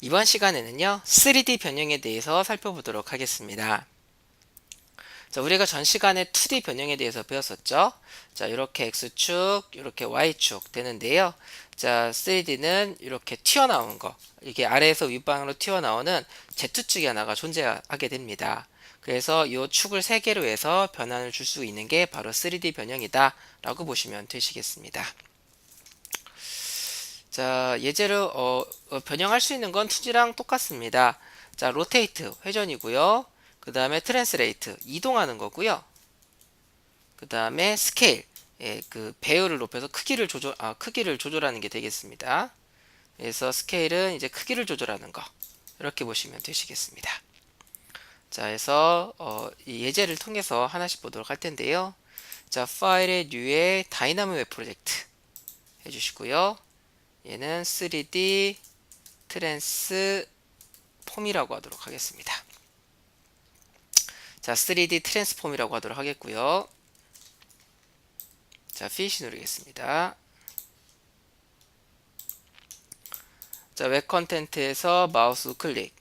이번 시간에는요, 3D 변형에 대해서 살펴보도록 하겠습니다. 자, 우리가 전 시간에 2D 변형에 대해서 배웠었죠? 자, 이렇게 X축, 이렇게 Y축 되는데요. 자, 3D는 이렇게 튀어나온 거, 이게 아래에서 윗방으로 튀어나오는 Z축이 하나가 존재하게 됩니다. 그래서 이 축을 3개로 해서 변환을 줄 수 있는 게 바로 3D 변형이다 라고 보시면 되시겠습니다. 자, 예제로 변형할 수 있는 건 2D랑 똑같습니다. 자, 로테이트 회전이고요. 그 다음에 트랜스레이트 이동하는 거고요. 그 다음에 스케일, 그 배열을 높여서 크기를 조절하는 게 되겠습니다. 그래서 스케일은 이제 크기를 조절하는 거, 이렇게 보시면 되시겠습니다. 자, 그래서 이 예제를 통해서 하나씩 보도록 할 텐데요. 자, 파일의 뉴에 다이나모 웹 프로젝트 해주시고요. 얘는 3D 트랜스폼이라고 하도록 하겠습니다. 자, 3D 트랜스폼이라고 하도록 하겠고요. 자, 피니시 누르겠습니다. 자, 웹 컨텐트에서 마우스 클릭,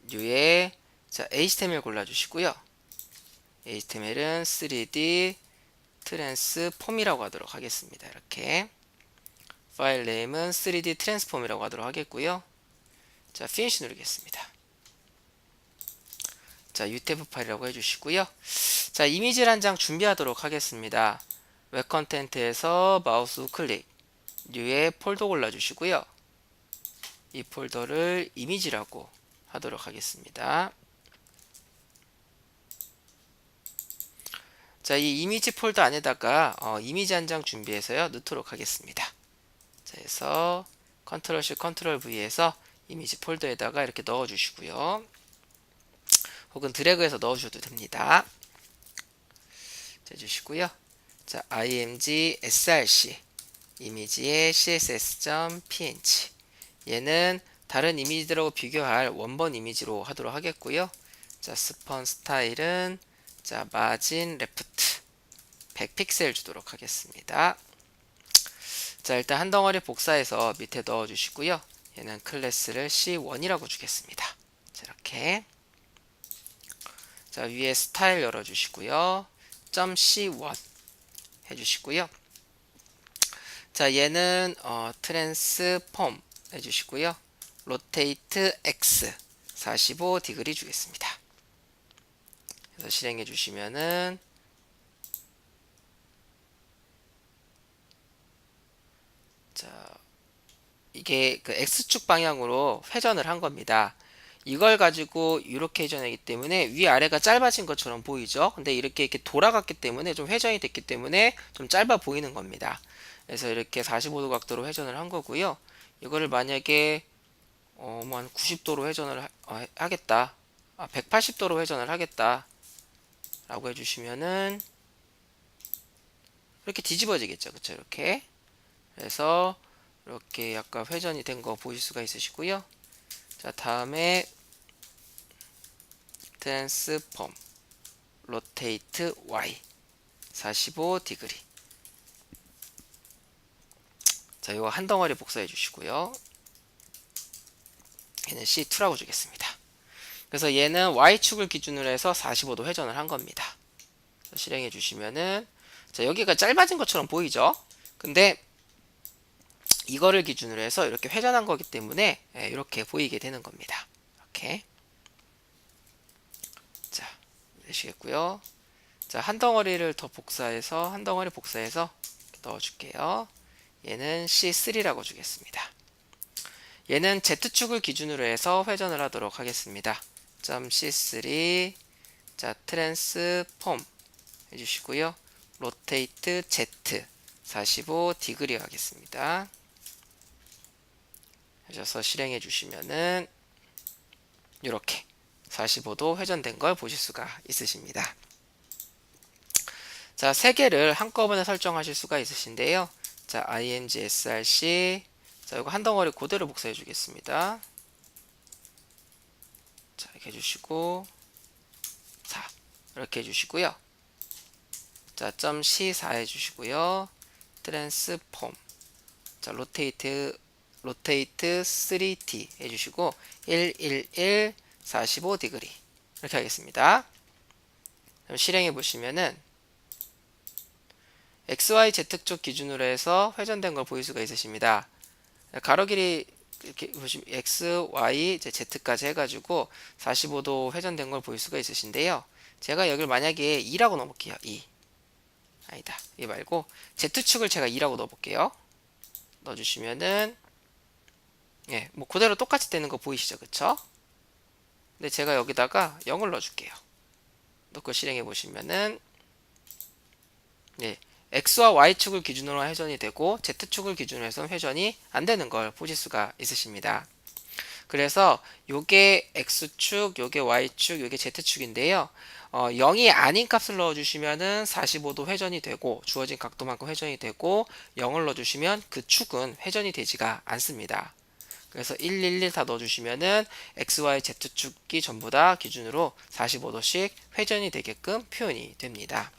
뉴에 자, HTML 골라주시고요. HTML은 3D 트랜스폼이라고 하도록 하겠습니다. 이렇게 파일 네임은 3D 트랜스폼이라고 하도록 하겠고요. 자, 피니시 누르겠습니다. 자, 유태브 파일이라고 해주시고요. 자, 이미지를 한 장 준비하도록 하겠습니다. 웹 컨텐트에서 마우스 우클릭, 뉴에 폴더 골라주시고요. 이 폴더를 이미지라고 하도록 하겠습니다. 자, 이 이미지 폴더 안에다가 이미지 한 장 준비해서요 넣도록 하겠습니다. 자, 해서 컨트롤 C 컨트롤 V에서 이미지 폴더에다가 이렇게 넣어주시고요. 혹은 드래그해서 넣어주셔도 됩니다. 자, 해주시고요. 자, img src 이미지의 css.png 얘는 다른 이미지들하고 비교할 원본 이미지로 하도록 하겠고요. 자, 스폰 스타일은 자, 마진 레프트 100픽셀 주도록 하겠습니다. 자, 일단 한 덩어리 복사해서 밑에 넣어 주시고요. 얘는 클래스를 C1이라고 주겠습니다. 자, 이렇게 자, 위에 스타일 열어 주시고요. .c1 해 주시고요. 자, 얘는 트랜스폼 해 주시고요. 로테이트 X 45° 주겠습니다. 그래서 실행해 주시면은 자, 이게 그 X축 방향으로 회전을 한 겁니다. 이걸 가지고 이렇게 회전하기 때문에 위아래가 짧아진 것처럼 보이죠. 근데 이렇게 돌아갔기 때문에 좀 회전이 됐기 때문에 좀 짧아 보이는 겁니다. 그래서 이렇게 45도 각도로 회전을 한 거고요. 이거를 만약에 뭐 한 90도로 회전을 하겠다. 180도로 회전을 하겠다. 라고 해주시면은 이렇게 뒤집어지겠죠. 그쵸? 이렇게. 그래서 이렇게 약간 회전이 된 거 보실 수가 있으시고요. 자, 다음에 트랜스폼 로테이트 Y 45° 자, 이거 한 덩어리 복사해 주시고요. 얘는 C2라고 주겠습니다. 그래서 얘는 Y축을 기준으로 해서 45도 회전을 한 겁니다. 실행해 주시면은 자, 여기가 짧아진 것처럼 보이죠? 근데 이거를 기준으로 해서 이렇게 회전한 거기 때문에 이렇게 보이게 되는 겁니다. 이렇게 자, 되시겠고요. 자, 한 덩어리 복사해서 넣어줄게요. 얘는 C3라고 주겠습니다. 얘는 Z축을 기준으로 해서 회전을 하도록 하겠습니다. .c3 자, 트랜스폼 해주시고요. 로테이트 Z 45° 하겠습니다. 하셔서 실행해 주시면은 이렇게 45도 회전된 걸 보실 수가 있으십니다. 자, 세 개를 한꺼번에 설정하실 수가 있으신데요. 자, img src 자, 이거 한 덩어리 그대로 복사해 주겠습니다. 자, 이렇게 해주시고 4 이렇게 해주시고요. 자, .c4 해주시고요. 트랜스폼 자, 로테이트 로테이트 3t 해주시고 111 45° 이렇게 하겠습니다. 그럼 실행해 보시면은 XYZ 쪽 기준으로 해서 회전된 걸 보일 수가 있으십니다. 가로 길이 이렇게 보시면 X, Y, Z까지 해가지고 45도 회전된 걸 보일 수가 있으신데요. 제가 여기를 만약에 2라고 넣어볼게요. 2. 아니다. 이 말고 Z축을 제가 2라고 넣어볼게요. 넣어주시면은 예, 뭐 그대로 똑같이 되는 거 보이시죠? 그쵸? 근데 제가 여기다가 0을 넣어줄게요. 넣고 실행해 보시면은 예, X와 Y축을 기준으로 회전이 되고 Z축을 기준으로 해서 회전이 안 되는 걸 보실 수가 있으십니다. 그래서 요게 X축, 요게 Y축, 요게 Z축인데요. 0이 아닌 값을 넣어주시면은 45도 회전이 되고 주어진 각도만큼 회전이 되고 0을 넣어주시면 그 축은 회전이 되지가 않습니다. 그래서 111 다 넣어주시면은 X, Y, Z축이 전부 다 기준으로 45도씩 회전이 되게끔 표현이 됩니다.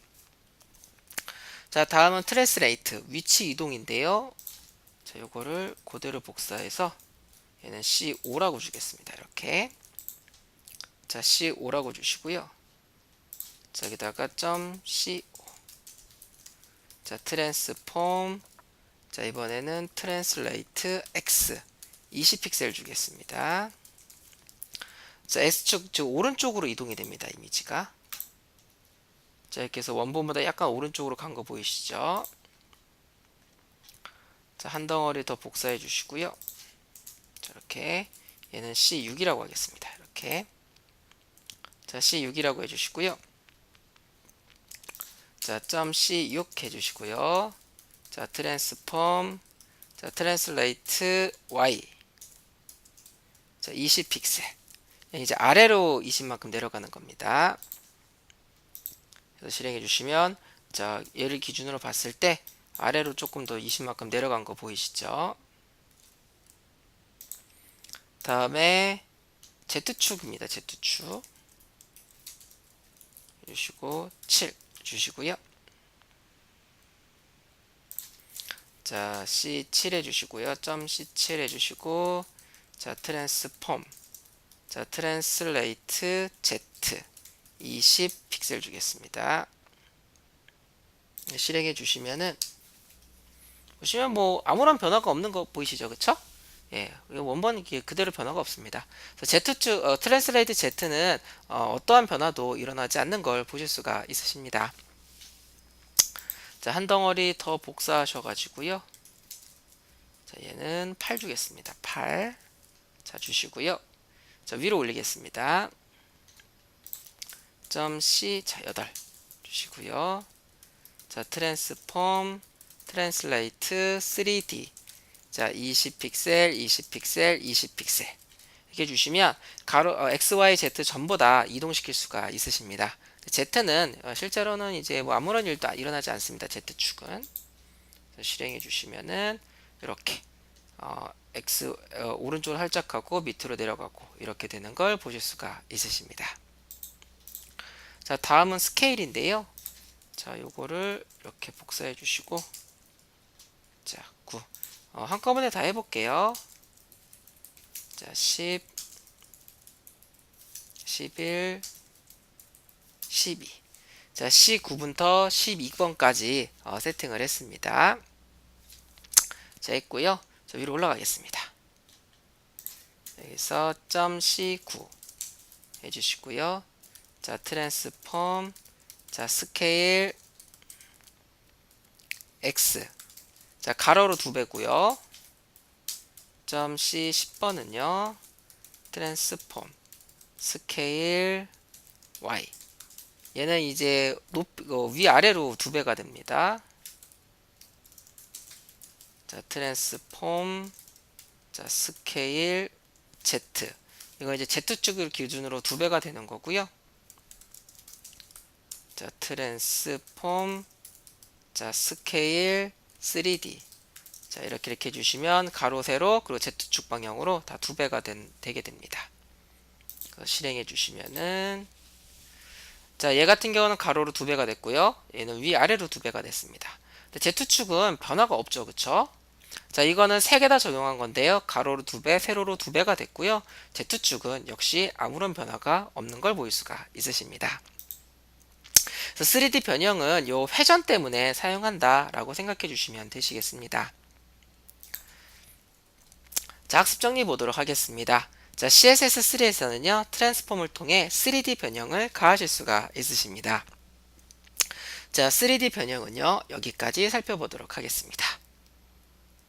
자, 다음은 트랜스레이트, 위치 이동인데요. 자, 요거를 그대로 복사해서 얘는 C5라고 주겠습니다. 이렇게. 자, C5라고 주시고요. 자, 여기다가 .co. 자, 트랜스폼. 자, 이번에는 트랜슬레이트 X 20픽셀 주겠습니다. 자, S축, 즉 오른쪽으로 이동이 됩니다. 이미지가. 자, 이렇게 해서 원본보다 약간 오른쪽으로 간 거 보이시죠? 자, 한 덩어리 더 복사해 주시고요. 자, 이렇게 얘는 C6이라고 하겠습니다. 이렇게. 자, C6이라고 해주시고요. 자, .c6 해주시고요. 자, 트랜스폼. 자, 트랜슬레이트 Y. 자, 20픽셀. 이제 아래로 20만큼 내려가는 겁니다. 그래서 실행해 주시면, 자, 얘를 기준으로 봤을 때 아래로 조금 더 20만큼 내려간 거 보이시죠? 다음에 Z축입니다. Z축. 주시고 7 주시고요. 자, C7 해주시고요. .C7 해주시고, 자, 트랜스폼. 자, 트랜슬레이트 Z 20 픽셀 주겠습니다. 실행해 주시면은 보시면 뭐 아무런 변화가 없는 거 보이시죠? 그쵸? 예, 원본 그대로 변화가 없습니다. Z축, 트랜슬레이트 Z는 어떠한 변화도 일어나지 않는 걸 보실 수가 있으십니다. 자, 한 덩어리 더 복사하셔가지고요. 자, 얘는 8 주겠습니다. 8. 자, 주시고요. 자, 위로 올리겠습니다. .c, 자, 8 주시고요. 자, 트랜스폼, 트랜슬레이트 3D. 자, 20픽셀, 20픽셀, 20픽셀. 이렇게 주시면 가로 X, Y, Z 전부 다 이동시킬 수가 있으십니다. Z는 실제로는 이제 뭐 아무런 일도 일어나지 않습니다. Z축은. 실행해 주시면은 이렇게 X 오른쪽으로 살짝 하고 밑으로 내려가고 이렇게 되는 걸 보실 수가 있으십니다. 자, 다음은 스케일인데요. 자, 요거를 이렇게 복사해 주시고, 자, 9. 한꺼번에 다 해볼게요. 자, 10, 11, 12. 자, C9부터 12번까지 세팅을 했습니다. 자, 했고요. 자, 위로 올라가겠습니다. 여기서 .c9 해주시고요. 자, 트랜스폼. 자, 스케일 X. 자, 가로로 2배고요. .c 10번은요. 트랜스폼. 스케일 Y. 얘는 이제 위아래로 2배가 됩니다. 자, 트랜스폼. 자, 스케일 Z. 이거 이제 Z축을 기준으로 2배가 되는 거고요. 자, 트랜스폼. 자, 스케일 3D. 자, 이렇게 해주시면 가로, 세로, 그리고 Z축 방향으로 다 2배가 되게 됩니다. 실행해 주시면은, 자, 얘 같은 경우는 가로로 2배가 됐고요. 얘는 위아래로 2배가 됐습니다. 근데 Z축은 변화가 없죠. 그쵸? 자, 이거는 3개 다 적용한 건데요. 가로로 2배, 세로로 2배가 됐고요. Z축은 역시 아무런 변화가 없는 걸 보일 수가 있으십니다. 그래서 3D 변형은 요 회전 때문에 사용한다 라고 생각해 주시면 되시겠습니다. 자, 학습 정리 보도록 하겠습니다. 자, CSS3에서는요, 트랜스폼을 통해 3D 변형을 가하실 수가 있으십니다. 자, 3D 변형은요, 여기까지 살펴보도록 하겠습니다.